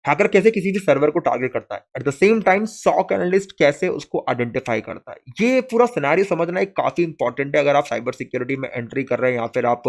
Hacker कैसे किसी भी सर्वर को टारगेट करता है, at the same time SOC analyst कैसे उसको आइडेंटिफाई करता है। ये पूरा सिनेरियो समझना एक काफी इंपॉर्टेंट है अगर आप साइबर सिक्योरिटी में एंट्री कर रहे हैं या फिर आप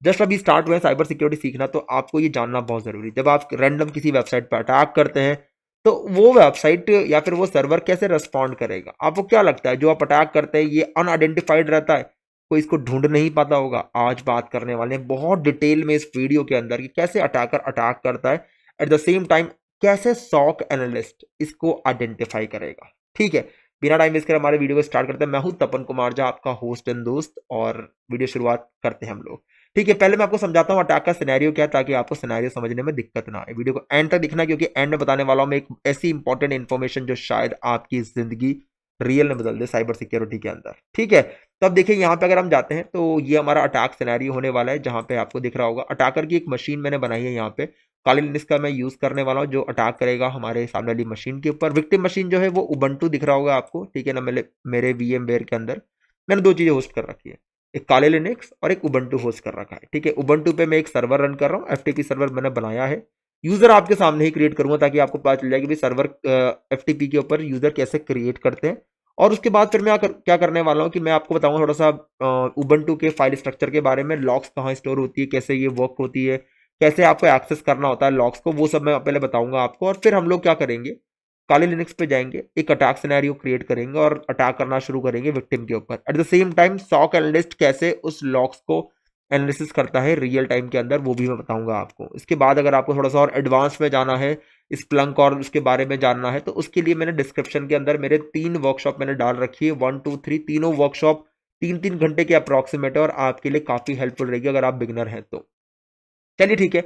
जस्ट अभी स्टार्ट हुए हैं साइबर सिक्योरिटी सीखना, तो आपको ये जानना बहुत जरूरी है। जब आप रैंडम किसी वेबसाइट पर अटैक करते हैं तो वो वेबसाइट या फिर वो सर्वर कैसे रिस्पॉन्ड करेगा। आपको क्या लगता है जो आप अटैक करते हैं ये अनआइडेंटिफाइड रहता है, कोई इसको ढूंढ नहीं पाता होगा? आज बात करने वाले हैं बहुत डिटेल में इस वीडियो के अंदर कि कैसे अटैकर अटैक करता है, एट द सेम टाइम कैसे सॉक एनालिस्ट इसको आइडेंटिफाई करेगा। ठीक है, बिना टाइम वेस्ट कर हमारे वीडियो को स्टार्ट करते हैं। मैं हूं तपन कुमार झा, आपका होस्ट एंड दोस्त, और वीडियो शुरुआत करते हैं हम लोग। ठीक है, पहले मैं आपको समझाता हूं अटैक का सिनेरियो क्या है ताकि आपको सिनेरियो समझने में दिक्कत ना आए। वीडियो को एंड तक दिखना क्योंकि एंड में बताने वाला हूं मैं एक ऐसी इंपॉर्टेंट इन्फॉर्मेशन जो शायद आपकी जिंदगी रियल में बदल दे साइबर सिक्योरिटी के अंदर। ठीक है, तो अब देखिए यहाँ पे अगर हम जाते हैं तो ये हमारा अटैक सिनेरियो होने वाला है, जहां पे आपको दिख रहा होगा अटैकर की एक मशीन मैंने बनाई है। यहाँ पे काली लिनक्स का मैं यूज करने वाला हूँ जो अटैक करेगा हमारे सामने वाली मशीन के ऊपर। विक्टिम मशीन जो है वो उबंटू दिख रहा होगा आपको, ठीक है ना। मेरे VMware के अंदर मैंने दो चीजें होस्ट कर रखी है, एक काले लिनक्स और एक उबंटू होस्ट कर रखा है। ठीक है, उबंटू पे मैं एक सर्वर रन कर रहा हूँ, FTP सर्वर मैंने बनाया है। यूजर आपके सामने ही क्रिएट करूंगा ताकि आपको पता चल जाए कि भाई सर्वर FTP के ऊपर यूजर कैसे क्रिएट करते हैं। और उसके बाद फिर मैं क्या करने वाला हूँ कि मैं आपको बताऊंगा थोड़ा सा उबंटू के फाइल स्ट्रक्चर के बारे में, लॉग्स कहाँ स्टोर होती है, कैसे ये वर्क होती है, कैसे आपको एक्सेस करना होता है लॉग्स को, वो सब मैं पहले बताऊंगा आपको। और फिर हम लोग क्या करेंगे, काले लिनक्स पे जाएंगे, एक अटैक सिनेरियो क्रिएट करेंगे और अटैक करना शुरू करेंगे विक्टिम के ऊपर। At the same time SOC analyst कैसे उस लॉग्स को एनालिसिस करता है रियल टाइम के अंदर, वो भी मैं बताऊंगा आपको। इसके बाद अगर आपको थोड़ा सा और एडवांस में जाना है, स्प्लंक और उसके बारे में जानना है, तो उसके लिए मैंने डिस्क्रिप्शन के अंदर मेरे 3 वर्कशॉप मैंने डाल रखी है, 1 2 3, तीनों वर्कशॉप 3 3 घंटे के अप्रॉक्सीमेट है और आपके लिए काफी हेल्पफुल रहेगी अगर आप बिगनर हैं तो। चलिए ठीक है,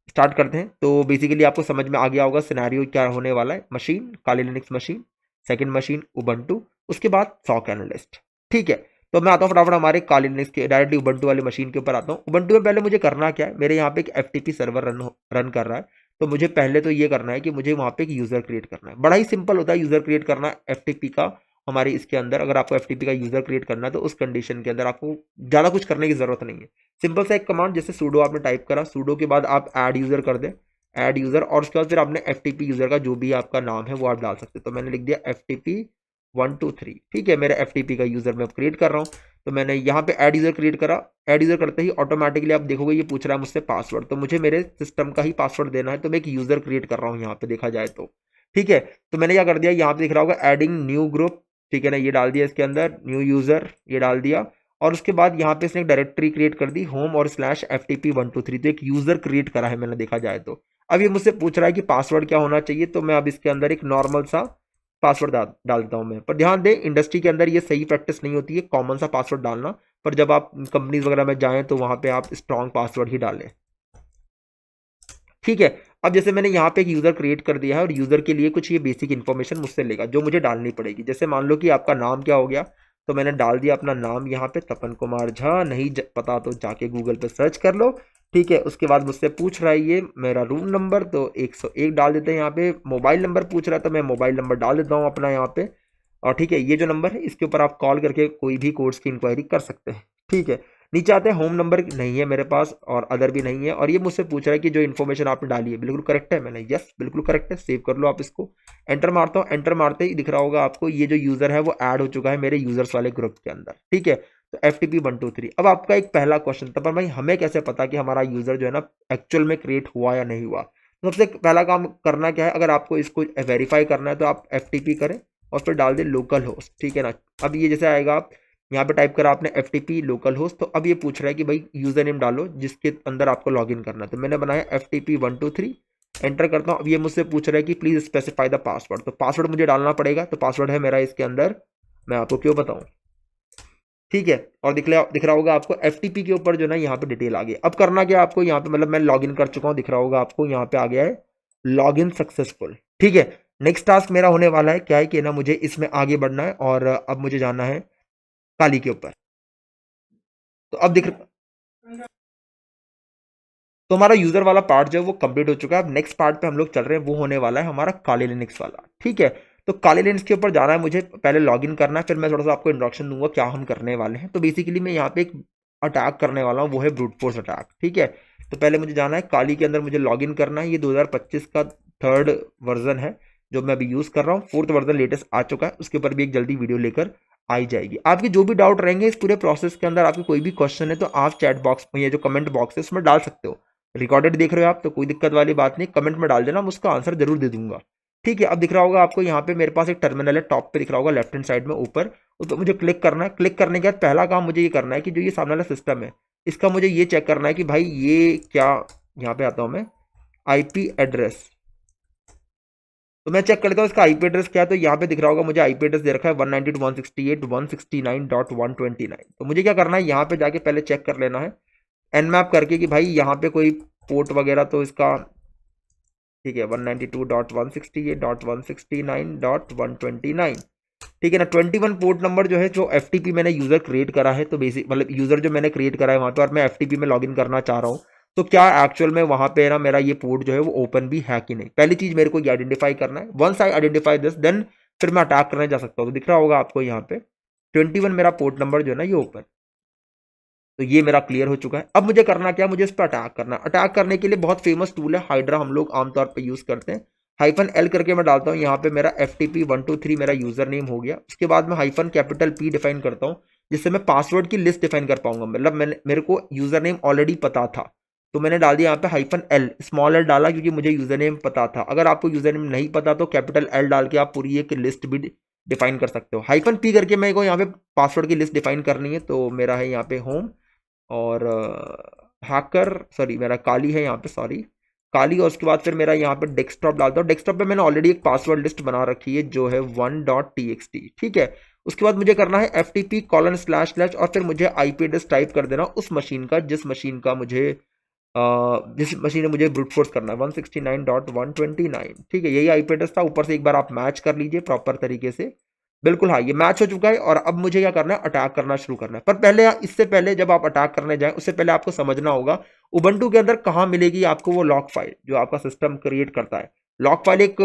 स्टार्ट करते हैं। तो बेसिकली आपको समझ में आ गया होगा सिनेरियो क्या होने वाला है। Machine Kali Linux machine, second machine Ubuntu, उसके बाद सॉक एनालिस्ट। ठीक है, तो मैं आता हूँ फटाफट हमारे काली लिनक्स के डायरेक्टली उबंटू वाली मशीन के ऊपर आता हूँ। उबंटू में पहले मुझे करना क्या है, मेरे यहाँ पे एक FTP सर्वर रन कर रहा है। तो मुझे पहले तो ये करना है कि मुझे वहाँ पे एक यूजर क्रिएट करना है। बड़ा ही सिंपल होता है यूजर क्रिएट करना FTP का। हमारे इसके अंदर अगर आपको FTP का यूजर क्रिएट करना है तो उस कंडीशन के अंदर आपको ज्यादा कुछ करने की जरूरत नहीं है। सिंपल सा एक कमांड, जैसे सूडो आपने टाइप करा, सूडो के बाद आप ऐड यूजर कर दें, ऐड यूजर, और उसके बाद फिर आपने FTP यूजर का जो भी आपका नाम है वो आप डाल सकते हैं। तो मैंने लिख दिया FTP 123। ठीक है, मेरा FTP का यूजर मैं क्रिएट कर रहा हूँ। तो मैंने यहाँ पे ऐड यूजर क्रिएट करा। ऐड यूजर करते ही ऑटोमेटिकली आप देखोगे ये पूछ रहा है मुझसे पासवर्ड, तो मुझे मेरे सिस्टम का ही पासवर्ड देना है। तो मैं एक यूजर क्रिएट कर रहा हूँ यहाँ पे देखा जाए तो। ठीक है, तो मैंने क्या कर दिया, यहाँ पे दिख रहा होगा एडिंग न्यू ग्रुप, ठीक है ना, ये डाल दिया इसके अंदर, न्यू यूजर ये डाल दिया। और उसके बाद यहाँ पे इसने एक डायरेक्टरी क्रिएट कर दी, होम और /FTP123। तो एक यूजर क्रिएट करा है मैंने देखा जाए तो। अब ये मुझसे पूछ रहा है कि पासवर्ड क्या होना चाहिए, तो मैं अब इसके अंदर एक नॉर्मल सा पासवर्ड डाल देता हूं मैं। पर ध्यान दें इंडस्ट्री के अंदर ये सही प्रैक्टिस नहीं होती है कॉमन सा पासवर्ड डालना, पर जब आप कंपनीज वगैरह में जाएं तो वहां पे आप स्ट्रॉन्ग पासवर्ड ही डालें। ठीक है, अब जैसे मैंने यहाँ पे एक यूजर क्रिएट कर दिया है और यूजर के लिए कुछ ये बेसिक इन्फॉर्मेशन मुझसे लेगा जो मुझे डालनी पड़ेगी। जैसे मान लो कि आपका नाम क्या हो गया, तो मैंने डाल दिया अपना नाम यहाँ पे तपन कुमार झा, नहीं पता तो जाके गूगल पे सर्च कर लो। ठीक है, उसके बाद मुझसे पूछ रहा है ये मेरा रूम नंबर, तो 101 डाल देते हैं यहाँ पे। मोबाइल नंबर पूछ रहा है तो मैं मोबाइल नंबर डाल देता हूँ अपना यहाँ पे। और ठीक है, ये जो नंबर है इसके ऊपर आप कॉल करके कोई भी कोर्स की इंक्वायरी कर सकते हैं। ठीक है, नीचे आते हैं, होम नंबर नहीं है मेरे पास और अदर भी नहीं है। और ये मुझसे पूछ रहा है कि जो इन्फॉर्मेशन आपने डाली है बिल्कुल करेक्ट है। मैंने यस बिल्कुल करेक्ट है, सेव कर लो आप इसको। एंटर मारता हूँ, एंटर मारते ही दिख रहा होगा आपको ये जो यूजर है वो ऐड हो चुका है मेरे यूजर्स वाले ग्रुप के अंदर। ठीक है, तो FTP123। अब आपका एक पहला क्वेश्चन था, पर भाई हमें कैसे पता कि हमारा यूजर जो है ना एक्चुअल में क्रिएट हुआ या नहीं हुआ। तो सबसे पहला काम करना क्या है, अगर आपको इसको वेरीफाई करना है तो आप FTP करें और फिर डाल दें लोकल होस्ट। ठीक है ना, अब ये जैसे आएगा, यहाँ पे टाइप करा आपने FTP लोकल होस्ट, तो अब ये पूछ रहा है कि भाई यूजर नेम डालो जिसके अंदर आपको लॉगिन करना है। तो मैंने बनाया FTP123, एंटर करता हूँ। अब ये मुझसे पूछ रहा है कि प्लीज स्पेसिफाई द पासवर्ड, तो पासवर्ड मुझे डालना पड़ेगा। तो पासवर्ड है मेरा इसके अंदर, मैं आपको क्यों बताऊं। ठीक है, और दिख रहा होगा आपको FTP के ऊपर जो ना यहाँ पे डिटेल आ गई। अब करना क्या आपको यहाँ पे, मतलब मैं लॉगिन कर चुका हूँ, दिख रहा होगा आपको यहाँ पे आ गया है लॉगिन सक्सेसफुल। ठीक है, नेक्स्ट टास्क मेरा होने वाला है क्या है कि ना मुझे इसमें आगे बढ़ना है और अब मुझे जाना है काली के ऊपर। तो अब दिख, तो हमारा यूजर वाला पार्ट जो है वो कंप्लीट हो चुका है। अब नेक्स्ट पार्ट पे हम लोग चल रहे हैं, वो होने वाला है हमारा काली लिनक्स वाला। ठीक है, तो काली लिनक्स के ऊपर जाना है मुझे, पहले लॉगिन करना है, फिर मैं थोड़ा सा आपको इंट्रोडक्शन दूंगा क्या हम करने वाले हैं। तो बेसिकली मैं यहाँ पे एक अटैक करने वाला हूँ, वो है ब्रूट फोर्स अटैक। ठीक है, तो पहले मुझे जाना है काली के अंदर, मुझे लॉगिन करना है। ये 2025 का 3rd वर्जन है जो मैं अभी यूज कर रहा हूँ। 4th वर्जन लेटेस्ट आ चुका है, उसके ऊपर भी एक जल्दी वीडियो लेकर आई जाएगी। आपकी जो भी डाउट रहेंगे इस पूरे प्रोसेस के अंदर, आपके कोई भी क्वेश्चन है तो आप चैट बॉक्स में, ये जो कमेंट बॉक्स है उसमें डाल सकते हो। रिकॉर्डेड देख रहे हो आप तो कोई दिक्कत वाली बात नहीं, कमेंट में डाल देना, मैं उसका आंसर जरूर दे दूंगा। ठीक है, अब दिख रहा होगा आपको यहाँ पे मेरे पास एक टर्मिनल है, टॉप पे दिख रहा होगा लेफ्ट हैंड साइड में ऊपर, उस पर मुझे क्लिक करना है। क्लिक करने के बाद पहला काम मुझे ये करना है कि जो ये सामने वाला सिस्टम है इसका मुझे ये चेक करना है कि भाई ये क्या, यहाँ पे आता हूँ मैं, आईपी एड्रेस। तो मैं चेक कर लेता हूँ इसका आईपी एड्रेस क्या है। तो यहाँ पे दिख रहा होगा मुझे आईपी एड्रेस दे रखा है 192.168.169.129। तो मुझे क्या करना है, यहाँ पे जाके पहले चेक कर लेना है nmap करके कि भाई यहाँ पे कोई पोर्ट वगैरह तो इसका ठीक है 192.168.169.129, ठीक है ना। 21 पोर्ट नंबर जो है, जो एफटीपी मैंने यूजर क्रिएट करा है, तो बेसिक मतलब यूजर जो मैंने क्रिएट करा है वहां पे, और मैं एफटीपी में लॉगिन करना चाह रहा हूँ, तो क्या एक्चुअल में वहां पे ना मेरा ये पोर्ट जो है वो ओपन भी है कि नहीं, पहली चीज मेरे को ये आइडेंटिफाई करना है। Once I identify this then फिर मैं अटैक करने जा सकता हूँ। तो दिख रहा होगा आपको यहाँ पे 21 मेरा पोर्ट नंबर जो है ना ये ओपन, तो ये मेरा क्लियर हो चुका है। अब मुझे करना क्या, मुझे इस पर अटैक करना है। अटैक करने के लिए बहुत फेमस टूल है हाइड्रा, हम लोग आमतौर पर यूज करते हैं। -L करके मैं डालता हूँ यहाँ पे, मेरा FTP123 मेरा यूजर नेम हो गया। उसके बाद मैं -P डिफाइन करता हूँ, जिससे मैं पासवर्ड की लिस्ट डिफाइन कर पाऊंगा। मतलब मेरे को यूजर नेम ऑलरेडी पता था, तो मैंने डाल दिया यहाँ पे -L, स्मॉल एल डाला क्योंकि मुझे यूजर नेम पता था। अगर आपको यूजर नेम नहीं पता तो L डाल के आप पूरी एक लिस्ट भी डिफाइन कर सकते हो। -P करके मेरे को यहाँ पे पासवर्ड की लिस्ट डिफाइन करनी है। तो मेरा है यहाँ पे होम और हैकर, सॉरी मेरा काली है यहाँ पे, सॉरी काली। और उसके बाद फिर मेरा यहाँ पे डेस्कटॉप डालता हूँ। डेस्कटॉप पे मैंने ऑलरेडी एक पासवर्ड लिस्ट बना रखी है जो है 1.txt, ठीक है। उसके बाद मुझे करना है FTP:// और फिर मुझे आईपी एड्रेस टाइप कर देना उस मशीन का जिस मशीन ने मुझे ब्रूट फोर्स करना है 169.129, ठीक है। यही आईपी एड्रेस था। ऊपर से एक बार आप मैच कर लीजिए प्रॉपर तरीके से। बिल्कुल हाँ, ये मैच हो चुका है। और अब मुझे क्या करना है, अटैक करना शुरू करना है। पर पहले, इससे पहले जब आप अटैक करने जाएं उससे पहले आपको समझना होगा उबंटू के अंदर कहाँ मिलेगी आपको वो लॉक फाइल जो आपका सिस्टम क्रिएट करता है। लॉक फाइल एक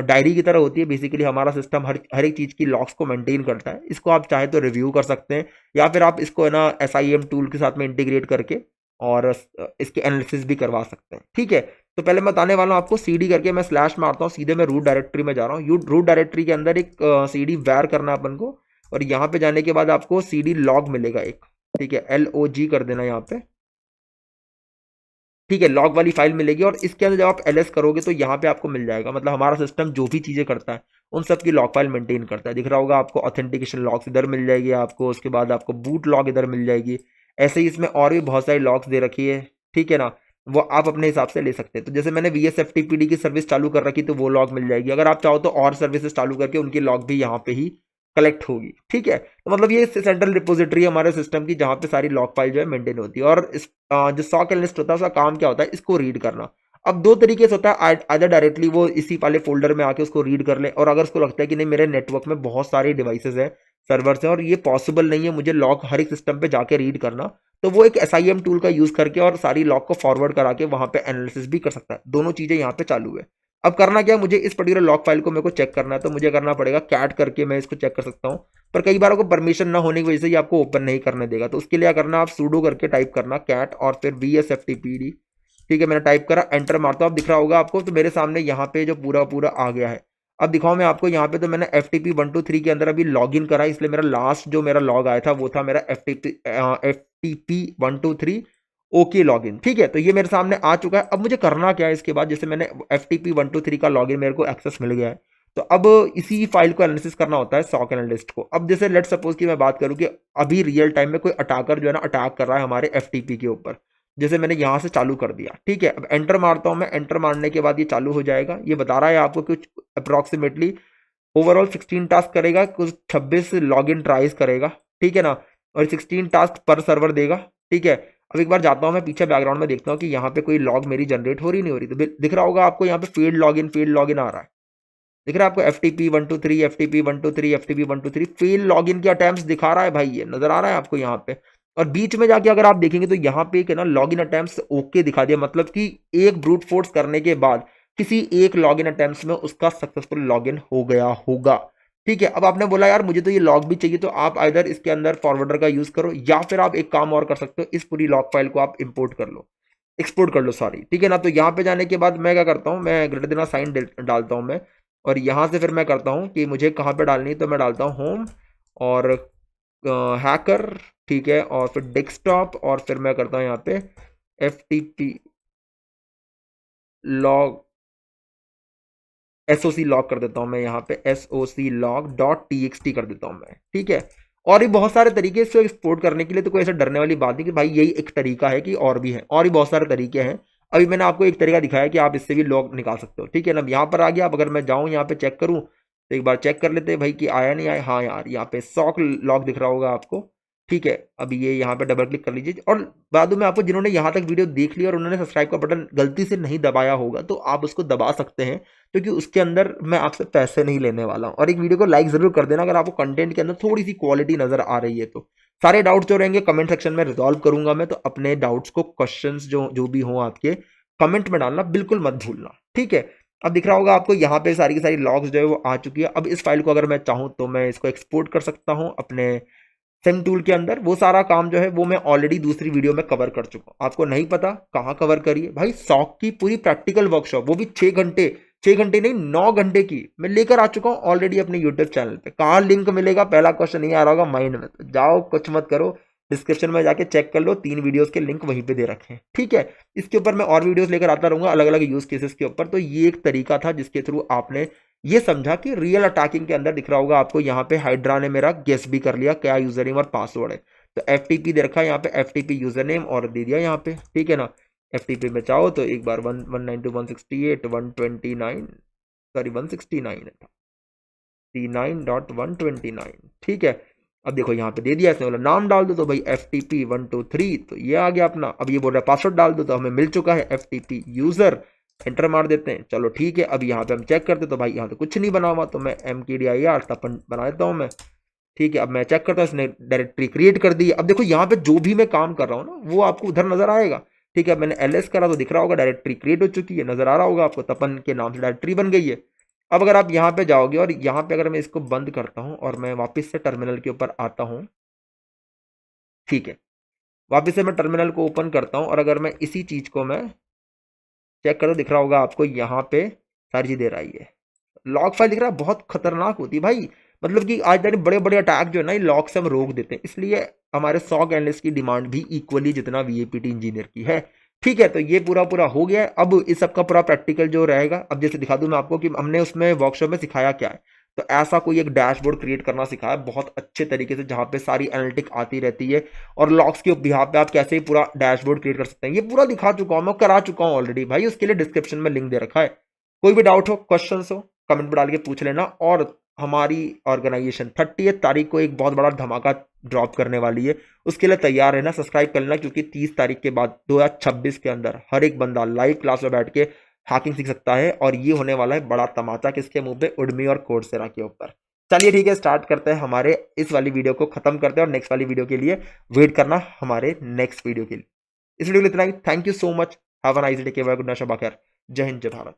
डायरी की तरह होती है। बेसिकली हमारा सिस्टम हर एक चीज की लॉक्स को मेंटेन करता है। इसको आप चाहे तो रिव्यू कर सकते हैं, या फिर आप इसको है ना SIM टूल के साथ में इंटीग्रेट करके और इसके एनालिसिस भी करवा सकते हैं, ठीक है। तो पहले मैं बताने वाला हूँ आपको। CD करके मैं स्लैश मारता हूँ, सीधे मैं रूट डायरेक्टरी में जा रहा हूँ। रूट डायरेक्टरी के अंदर एक CD वैर करना अपन को, और यहाँ पे जाने के बाद आपको CD लॉग मिलेगा एक, ठीक है। LOG कर देना यहाँ पे, ठीक है। लॉग वाली फाइल मिलेगी, और इसके अंदर जब आप LS करोगे तो यहाँ पे आपको मिल जाएगा। मतलब हमारा सिस्टम जो भी चीजें करता है उन सब की लॉग फाइल मेंटेन करता है। दिख रहा होगा आपको ऑथेंटिकेशन लॉग्स इधर मिल जाएगी आपको, उसके बाद आपको बूट लॉग इधर मिल जाएगी। ऐसे ही इसमें और भी बहुत सारी लॉग्स दे रखी है, ठीक है ना। वो आप अपने हिसाब से ले सकते हैं। तो जैसे मैंने VSFTPD की सर्विस चालू कर रखी तो वो लॉग मिल जाएगी। अगर आप चाहो तो और सर्विसेज चालू करके उनकी लॉग भी यहाँ पे ही कलेक्ट होगी, ठीक है। तो मतलब ये सेंट्रल रिपोजिटरी है हमारे सिस्टम की, जहाँ पे सारी लॉग फाइल जो है मेंटेन होती है। और इस जो सॉक एनालिस्ट होता है उसका काम क्या होता है, इसको रीड करना। अब दो तरीके से होता है, आइदर डायरेक्टली वो इसी वाले फोल्डर में आके उसको रीड कर ले, और अगर उसको लगता है कि नहीं मेरे नेटवर्क में बहुत सारे डिवाइसेज हैं, सर्वर्स हैं, और ये पॉसिबल नहीं है मुझे लॉग हर एक सिस्टम पे जाके रीड करना, तो वो एक SIM टूल का यूज करके और सारी लॉग को फॉरवर्ड करा के वहां पे एनालिसिस भी कर सकता है। दोनों चीजें यहाँ पे चालू है। अब करना क्या, मुझे इस पर्टिकुलर लॉग फाइल को मेरे को चेक करना है, तो मुझे करना पड़ेगा कैट करके मैं इसको चेक कर सकता हूँ। पर कई बार आपको परमिशन ना होने की वजह से ये आपको ओपन नहीं करने देगा। तो उसके लिए क्या करना, आप sudo करके टाइप करना कैट और फिर VSFTPD, ठीक है। मैंने टाइप करा, एंटर मारता हूँ। अब दिख रहा होगा आपको, तो मेरे सामने यहाँ पे जो पूरा पूरा आ गया है। अब दिखाऊं मैं आपको यहाँ पे, तो मैंने FTP123 के अंदर अभी लॉग इन करा, इसलिए मेरा लास्ट जो मेरा लॉग आया था वो था मेरा FTP123 ओके लॉगिन, ठीक है। तो ये मेरे सामने आ चुका है। अब मुझे करना क्या है इसके बाद, जैसे मैंने FTP123 का लॉगिन मेरे को एक्सेस मिल गया है, तो अब इसी फाइल को एनालिसिस करना होता है सॉक एनालिस्ट को। अब जैसे लेट सपोज कि मैं बात करूं कि अभी रियल टाइम में कोई अटैकर जो है ना अटैक कर रहा है हमारे FTP के ऊपर, जैसे मैंने यहां से चालू कर दिया, ठीक है। अब एंटर मारता हूं मैं, एंटर मारने के बाद ये चालू हो जाएगा। ये बता रहा है आपको कुछ अप्रोक्सीमेटली ओवरऑल 16 टास्क करेगा, कुछ 26 लॉग इन ट्राइज करेगा, ठीक है ना, और 16 टास्क पर सर्वर देगा, ठीक है। अब एक बार जाता हूं मैं पीछे बैकग्राउंड में, देखता हूं कि यहाँ पे कोई लॉग मेरी जनरेट हो रही नहीं हो रही। तो दिख रहा होगा आपको यहाँ पे फील्ड लॉगिन आ रहा है। दिख रहा है आपको FTP123 FTP123 FTP123 fail login के अटेम्प्ट्स दिखा रहा है भाई, ये नजर आ रहा है आपको यहाँ पे। और बीच में जाके अगर आप देखेंगे तो यहाँ पे ना लॉगिन अटेम्प्ट्स ओके दिखा दिया, मतलब कि एक ब्रूट फोर्स करने के बाद किसी एक लॉगिन अटेम्प्ट्स में उसका सक्सेसफुल लॉगिन हो गया होगा, ठीक है। अब आपने बोला यार मुझे तो ये लॉग भी चाहिए, तो आप आइदर इसके अंदर फॉरवर्डर का यूज करो, या फिर आप एक काम और कर सकते हो, इस पूरी लॉग फाइल को आप इंपोर्ट कर लो। एक्सपोर्ट कर लो, सॉरी, ठीक है ना। तो यहाँ पे जाने के बाद मैं क्या करता हूँ, मैं ग्रेटर देन साइन डालता हूँ मैं, और यहाँ से फिर मैं करता हूँ कि मुझे कहाँ पे डालनी है, तो मैं डालता हूँ होम और हैकर, ठीक है, और फिर डेस्कटॉप, और फिर मैं करता हूँ यहाँ पे FTP लॉग, SOC लॉग कर देता हूँ मैं यहाँ पे, SOC लॉग डॉट TXT कर देता हूँ मैं, ठीक है। और भी बहुत सारे तरीके इसको एक्सपोर्ट करने के लिए, तो कोई ऐसा डरने वाली बात नहीं कि भाई यही एक तरीका है, कि और भी है, और भी बहुत सारे तरीके हैं। अभी मैंने आपको एक तरीका दिखाया कि आप इससे भी लॉग निकाल सकते हो, ठीक है ना। अब यहाँ पर आ गया, अब अगर मैं जाऊँ यहाँ पे चेक करूँ, तो एक बार चेक कर लेते हैं भाई कि आया नहीं आया। हाँ यार, यहाँ पे सॉक लॉग दिख रहा होगा आपको, ठीक है। अभी ये यहाँ पे डबल क्लिक कर लीजिए, और बाद में आपको जिन्होंने यहाँ तक वीडियो देख लिया और उन्होंने सब्सक्राइब का बटन गलती से नहीं दबाया होगा, तो आप उसको दबा सकते हैं, क्योंकि उसके अंदर मैं आपसे पैसे नहीं लेने वाला हूँ। और एक वीडियो को लाइक जरूर कर देना अगर आपको कंटेंट के अंदर थोड़ी सी क्वालिटी नजर आ रही है तो। सारे डाउट्स जो रहेंगे कमेंट सेक्शन में रिजॉल्व करूंगा मैं, तो अपने डाउट्स को, क्वेश्चंस जो जो भी हों आपके, कमेंट में डालना बिल्कुल मत भूलना, ठीक है। अब दिख रहा होगा आपको यहाँ पे सारी की सारी लॉग्स जो है वो आ चुकी है। अब इस फाइल को अगर मैं चाहूँ तो मैं इसको एक्सपोर्ट कर सकता हूँ अपने सिम टूल के अंदर। वो सारा काम जो है वो मैं ऑलरेडी दूसरी वीडियो में कवर कर चुका हूँ। आपको नहीं पता कहाँ कवर करिए भाई, सॉक की पूरी प्रैक्टिकल वर्कशॉप, वो भी 6 घंटे, 6 घंटे नहीं 9 घंटे की मैं लेकर आ चुका हूँ ऑलरेडी अपने यूट्यूब चैनल पे। कहाँ लिंक मिलेगा, पहला क्वेश्चन नहीं आ रहा होगा माइंड में, तो जाओ कुछ मत करो, डिस्क्रिप्शन में जाके चेक कर लो, 3 वीडियोस के लिंक वहीं पे दे रखे हैं, ठीक है। इसके ऊपर मैं और वीडियोस लेकर आता रहूंगा अलग अलग यूज केसेस के ऊपर। तो ये एक तरीका था जिसके थ्रू आपने ये समझा कि रियल अटैकिंग के अंदर दिख रहा होगा आपको, यहाँ पे हाइड्रा ने मेरा गेस भी कर लिया क्या यूजर नेम और पासवर्ड है। तो FTP दे रखा है यहाँ पे, FTP यूजर नेम और दे दिया यहाँ पे, ठीक है ना। FTP में चाहो तो एक बार 192.168.129, सॉरी 169 था, 39.129, ठीक है। अब देखो यहाँ पे दे दिया इसने, बोला नाम डाल दो, तो भाई FTP 123, तो ये आ गया अपना। अब ये बोल रहा है पासवर्ड डाल दो, तो हमें मिल चुका है FTP यूजर, एंटर मार देते हैं, चलो ठीक है। अब यहाँ पे हम चेक करते, तो भाई यहाँ तो कुछ नहीं बना हुआ, तो मैं MKDIR तपन बना देता हूँ मैं, ठीक है। अब मैं चेक करता हूँ, इसने डायरेक्टरी क्रिएट कर दी। अब देखो यहाँ पे जो भी मैं काम कर रहा हूँ ना वो आपको उधर नजर आएगा, ठीक है। मैंने LS करा तो दिख रहा होगा डायरेक्टरी क्रिएट हो चुकी है, नजर आ रहा होगा आपको, तपन के नाम से डायरेक्टरी बन गई है। अब अगर आप यहाँ पे जाओगे और यहाँ पे अगर मैं इसको बंद करता हूँ और मैं वापस से टर्मिनल के ऊपर आता हूँ, ठीक है, वापस से मैं टर्मिनल को ओपन करता हूँ, और अगर मैं इसी चीज को मैं चेक करो, दिख रहा होगा आपको यहाँ पे सारी चीज दे रही है, लॉग फाइल दिख रहा है, बहुत खतरनाक होती है भाई। मतलब कि आज तक बड़े बड़े अटैक जो है ना ये लॉग से हम रोक देते हैं, इसलिए हमारे सॉक एनालिस्ट की डिमांड भी इक्वली जितना VAPT इंजीनियर की है, ठीक है। तो ये पूरा पूरा हो गया है। अब इस सब का पूरा प्रैक्टिकल जो रहेगा, अब जैसे दिखा दूं मैं आपको कि हमने उसमें वर्कशॉप में सिखाया क्या है। तो ऐसा कोई एक डैशबोर्ड क्रिएट करना सिखाया बहुत अच्छे तरीके से, जहां पे सारी एनालिटिक आती रहती है, और लॉग्स के बिहाफ पे आप कैसे पूरा डैशबोर्ड क्रिएट कर सकते हैं, ये पूरा दिखा चुका हूं मैं, करा चुका हूं ऑलरेडी भाई। उसके लिए डिस्क्रिप्शन में लिंक दे रखा है। कोई भी डाउट हो, क्वेश्चन हो, कमेंट में डाल के पूछ लेना। और हमारी ऑर्गेनाइजेशन 30 तारीख को एक बहुत बड़ा धमाका ड्रॉप करने वाली है, उसके लिए तैयार रहना, सब्सक्राइब कर लेना, क्योंकि 30 तारीख के बाद 2026 के अंदर हर एक बंदा लाइव क्लास में बैठ के हैकिंग सीख सकता है। और ये होने वाला है बड़ा तमाचा किसके मुंह पे, उडमी और कोर्सेरा के ऊपर। चलिए ठीक है, स्टार्ट करते हैं, हमारे इस वाली वीडियो को खत्म करते हैं, और नेक्स्ट वाली वीडियो के लिए वेट करना हमारे नेक्स्ट वीडियो के लिए। इस वीडियो के लिए इतना ही, thank you so much, have a nice day, good night, शब बखैर, जय हिंद जय भारत।